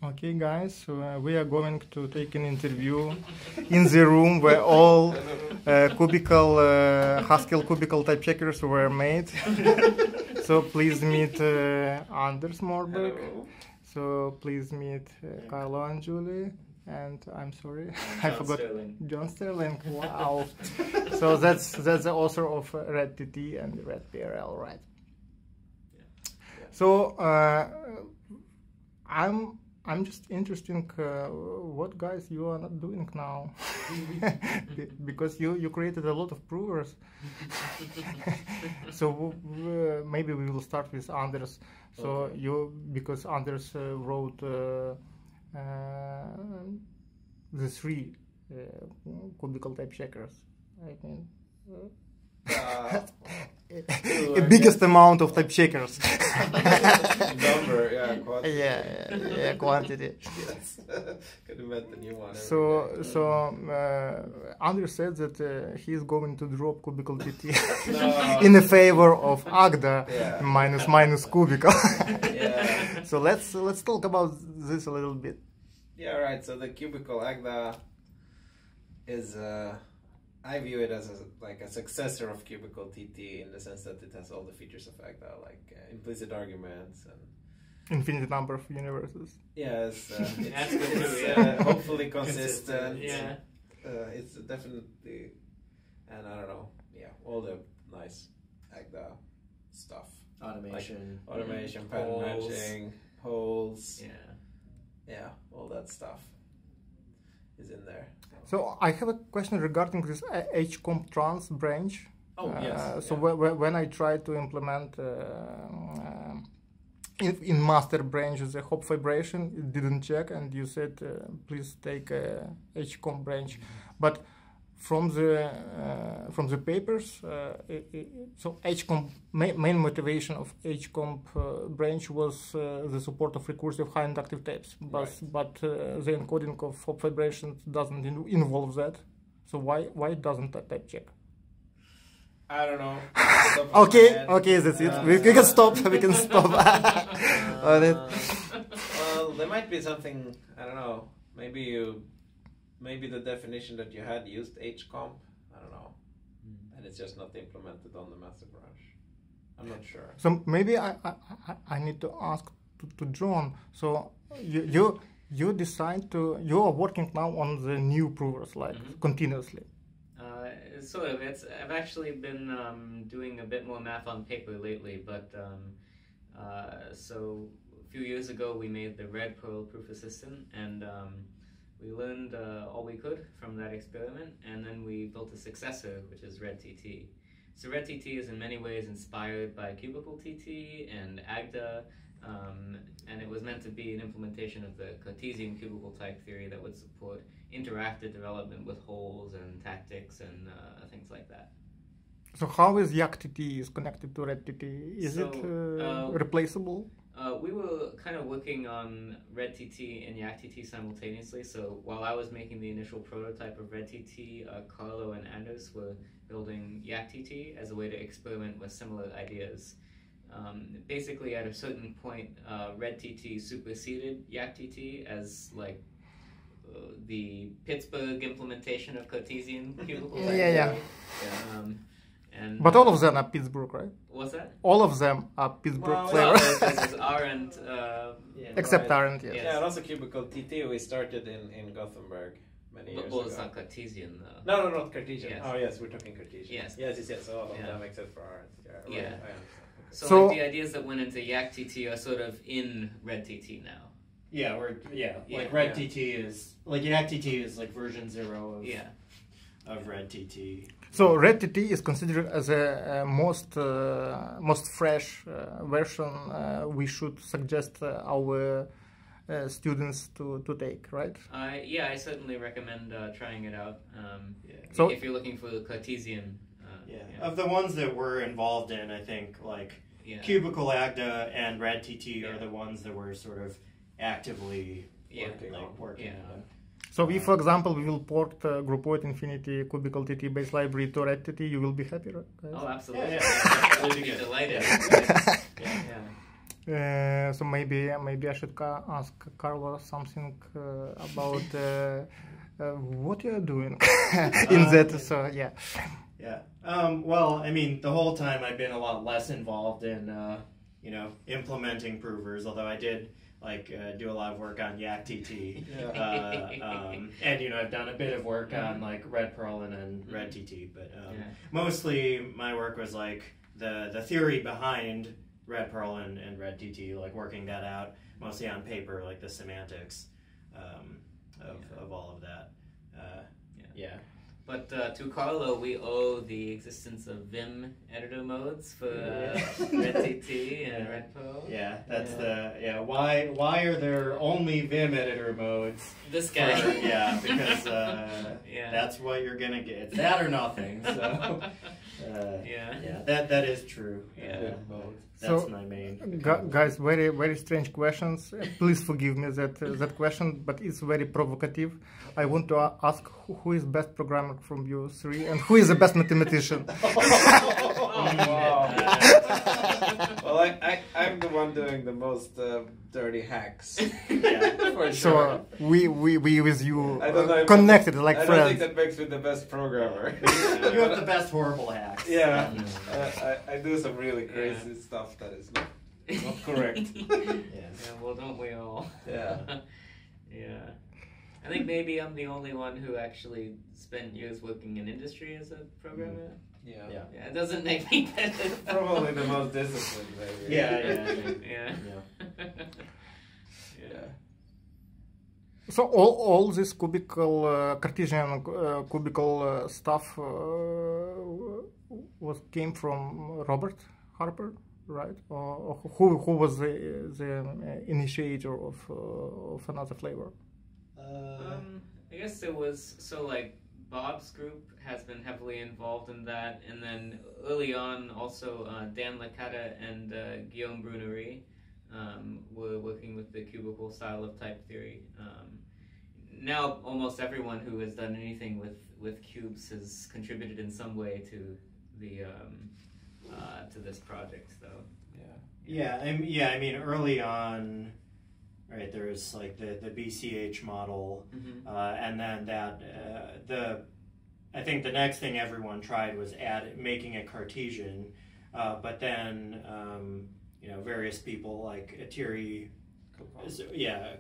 Okay, guys, so we are going to take an interview in the room where all Haskell cubical type checkers were made. So please meet Anders Mörtberg. Hello. So please meet Carlo Angiuli. And I'm sorry, I John forgot. Sterling. John Sterling. Wow. So that's the author of Red TT and Red PRL, right? Yeah. So I'm just interested what guys you are not doing now, because you created a lot of provers. So maybe we will start with Anders. So Okay. because Anders wrote the three cubical type checkers. I mean, the biggest amount of type checkers. Number, yeah, quantity. Yeah, quantity. Yes. Could invent the new one. So Anders said that he is going to drop cubical TT No. in the favor of Agda Yeah. minus cubical. Yeah. So let's talk about this a little bit. Yeah, right. So the cubical Agda is, I view it as like a successor of cubical TT in the sense that it has all the features of Agda, like implicit arguments and Infinite number of universes. yes, That's it's, good too, it's yeah. hopefully consistent. Yeah. It's definitely, and I don't know, yeah, all the nice Agda stuff. Automation. Like automation, pattern Holes. matching, holes, Yeah. all that stuff is in there. So I have a question regarding this hcomp trans branch. Oh, yes. So yeah. when I try to implement in master branch the hop vibration, it didn't check, and you said please take a hcomp branch, but from the papers, so hcomp main motivation of hcomp branch was the support of recursive high inductive tapes, but the encoding of hop vibrations doesn't involve that. So why it doesn't type check? I don't know. Okay, that's it. We can stop. We can stop on it. Well, there might be something. I don't know. Maybe the definition that you had used hcomp. I don't know, and it's just not implemented on the master branch. I'm not sure. So maybe I need to ask to John. So you decide to, you are working now on the new provers, like continuously. Sort of. I've actually been doing a bit more math on paper lately, but so a few years ago we made the red Perl proof assistant, and we learned all we could from that experiment, and then we built a successor, which is red TT. So red TT is in many ways inspired by cubical TT and Agda, and it was meant to be an implementation of the Cartesian cubical type theory that would support interactive development with holes and tactics and things like that. So how is Yak TT is connected to red TT? Is it replaceable? We were kind of working on red TT and Yak TT simultaneously. So while I was making the initial prototype of red TT, Carlo and Anders were building Yak TT as a way to experiment with similar ideas. Basically, at a certain point, red TT superseded Yak TT as like the Pittsburgh implementation of Cartesian cubical type Yeah. theory. But all of them are Pittsburgh, right? What's that? All of them are Pittsburgh Well, flavor. This is Arendt. Except Right. Arendt, yes. Yeah, and also cubical TT we started in Gothenburg many years Well, ago. it's not Cartesian though. No, not Cartesian. Yes. Oh yes, we're talking Cartesian. Yes. Yes. All of Yeah. them except for Arendt. Yeah. Right. Yeah. I understand. So, So- like the ideas that went into Yak TT are sort of in red TT now. Yeah, like Yeah. red Yeah. TT is like Yak TT is like version 0 of Yeah. of red TT. So red TT is considered as a most fresh version we should suggest our students to take, right? Yeah, I certainly recommend trying it out. So- if you're looking for the Cartesian. Of the ones that we're involved in, I think like Yeah. Cubical Agda and red TT Yeah. are the ones that we're sort of actively Yeah. working Yeah. on. So if, for example, we will port Groupoid Infinity Cubical TT base library to red TT, you will be happy, right? Oh, absolutely. Yeah. I would be delighted. Yeah. So maybe I should ask Carlo something about what you're doing in that. So yeah. Yeah. Well, I mean, the whole time I've been a lot less involved in, implementing provers, although I did do a lot of work on YACTT. And, I've done a bit of work on Red Perlin and Red TT, but mostly my work was the theory behind Red Perlin and Red TT, working that out, mostly on paper, the semantics of all of that. But to Carlo, we owe the existence of Vim editor modes for Red TT and Red Perl. Yeah, that's why are there only Vim editor modes? This guy. Because that's what you're gonna get. It's that or nothing. So that is true. Vim mode. That's my main. Guys, very very strange questions. Please forgive me that question, but it's very provocative. I want to ask who is best programmer from you three, and who is the best mathematician? Wow. Well, I'm the one doing the most dirty hacks. For sure. So we with you I don't know connected I friends. don't think that makes me the best programmer. You have the best horrible hacks. Yeah, I do some really crazy stuff that is not correct. Well, don't we all? Yeah. Yeah. I think maybe I'm the only one who actually spent years working in industry as a programmer. Yeah. It doesn't make me better. Probably the most disciplined, maybe. Yeah. So all this cubical Cartesian cubical stuff came from Robert Harper, right? Or who was the initiator of another flavor? I guess it was Bob's group has been heavily involved in that, and then early on also Dan Licata and Guillaume Brunery were working with the cubical style of type theory. Now almost everyone who has done anything with cubes has contributed in some way to the to this project. So I mean early on. Right, there's the BCH model, and then I think the next thing everyone tried was making it Cartesian, but then various people like Thierry,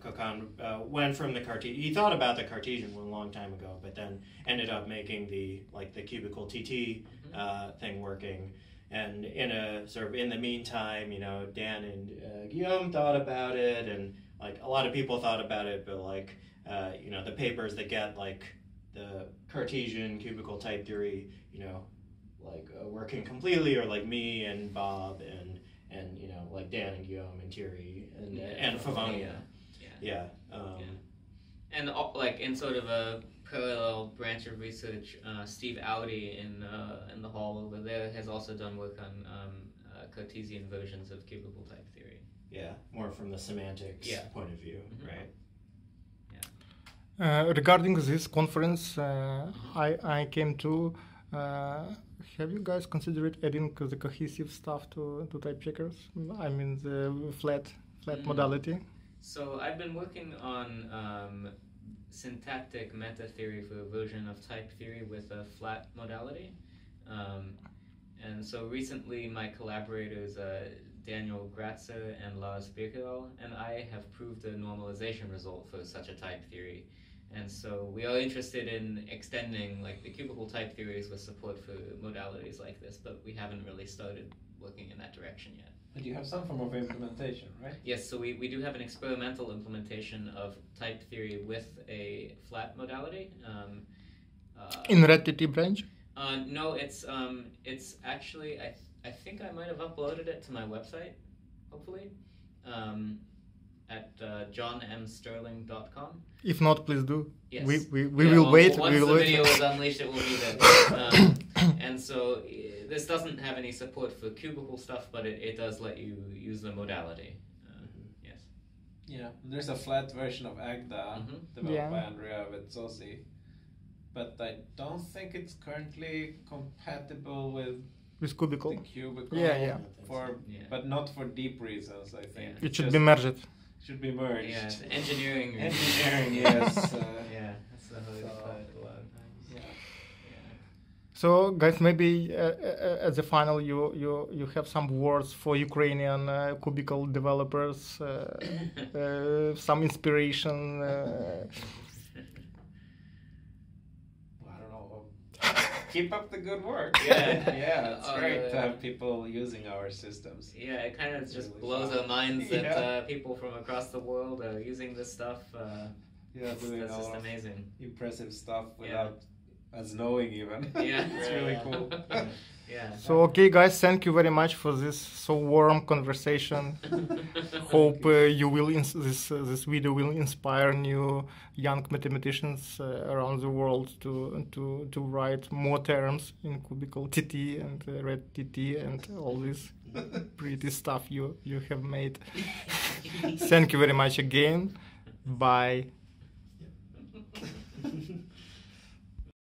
Cocon went from the Cartesian. He thought about the Cartesian one a long time ago, but then ended up making the cubical TT thing working. And in the meantime, Dan and Guillaume thought about it, and a lot of people thought about it, but the papers that get the Cartesian cubical type theory, working completely, or me and Bob and Dan and Guillaume and Thierry and Favonia. And in sort of a parallel branch of research, Steve Audi in the hall over there has also done work on Cartesian versions of cubical type theory. Yeah, more from the semantics point of view, right? Regarding this conference, I came to. Have you guys considered adding the cohesive stuff to type checkers? I mean the flat modality. So I've been working on syntactic meta theory for a version of type theory with a flat modality. And so recently my collaborators Daniel Gratzer and Lars Birkerau and I have proved a normalization result for such a type theory. And so we are interested in extending the cubical type theories with support for modalities like this, but we haven't really started working in that direction yet. But you have some form of implementation, right? Yes, so we do have an experimental implementation of type theory with a flat modality. In Red TT branch? No, it's actually, I think I might have uploaded it to my website, hopefully, at johnmsterling.com. If not, please do. Yes. We will wait. Once we will the wait. video is unleashed, it will be there. And so this doesn't have any support for cubical stuff, but it does let you use the modality. Yes. Yeah, there's a flat version of Agda developed by Andrea Vezzosi, but I don't think it's currently compatible with with Cubical. The cubicle. Yeah. But not for deep reasons, I think. It should be merged. Should be merged. Yeah, it's engineering. Engineering, yes. Yeah, that's the whole part a lot of times. Yeah. So, guys, maybe at the final, you have some words for Ukrainian Cubical developers, some inspiration. I don't know. Keep up the good work. Yeah. It's great to have people using our systems. Yeah, it kind of just really blows fun. our minds that people from across the world are using this stuff. Doing that's all just amazing. impressive stuff without us knowing even. Yeah. It's really cool. Yeah. So, okay, guys, thank you very much for this so warm conversation. Hope this video will inspire new young mathematicians around the world to write more terms in Cubical TT and Red TT and all this pretty stuff you have made. Thank you very much again. Bye.